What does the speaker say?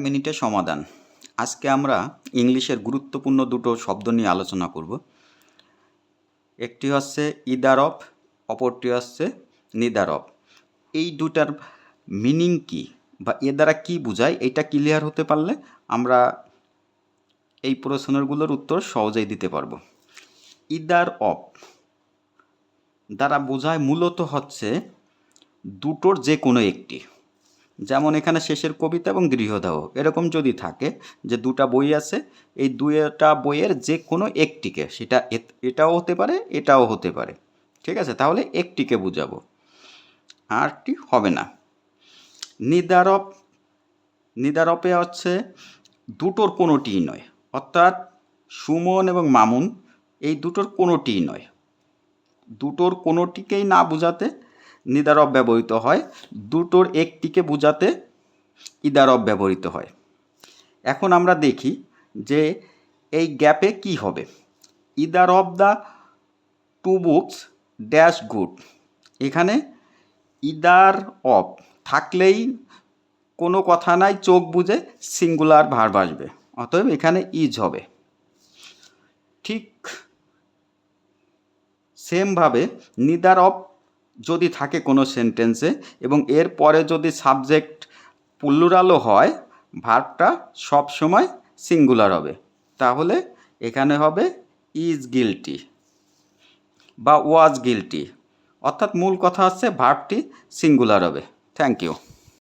মিনিটে সমাধান। আজকে আমরা ইংলিশের গুরুত্বপূর্ণ দুটো শব্দ নিয়ে আলোচনা করব। একটি হচ্ছে ইদার অফ, অপরটি হচ্ছে নিদার অফ। এই দুটার মিনিং কি বা এ দ্বারা কী বোঝায় এটা ক্লিয়ার হতে পারলে আমরা এই প্রশ্নগুলোর উত্তর সহজেই দিতে পারবো। ইদার অফ দ্বারা বোঝায় মূলত হচ্ছে দুটোর যে কোনো একটি। যেমন এখানে শেষের কবিতা এবং গৃহদাহ এরকম যদি থাকে যে দুটা বই আছে, এই দুইটা বইয়ের যে কোনো একটিকে, সেটা এটাও হতে পারে এটাও হতে পারে, ঠিক আছে, তাহলে একটিকে বুঝাবো, আরটি হবে না। নিদারপে হচ্ছে দুটোর কোনোটিই নয়, অর্থাৎ সুমন এবং মামুন এই দুটোর কোনোটিই নয়। দুটোর কোনোটিকেই না বোঝাতে নিদারব ব্যবহৃত হয়, দুটোর একটিকে বোঝাতে ইদারব ব্যবহৃত হয়। এখন আমরা দেখি যে এই গ্যাপে কি হবে। Either of the two books dash good, এখানে ইদার অফ থাকলেই কোনো কথা নাই, চোখ বুঝে সিঙ্গুলার ভার্ব আসবে, অতএব এখানে ইজ হবে। ঠিক সেমভাবে নিদার অফ যদি থাকে কোনো সেন্টেন্সে এবং এর পরে যদি সাবজেক্ট প্লুরালও হয়, ভার্বটা সবসময় সিঙ্গুলার হবে, তাহলে এখানে হবে ইজ গিলটি বা ওয়াজ গিলটি, অর্থাৎ মূল কথা হচ্ছে ভার্বটি সিঙ্গুলার হবে। Thank you.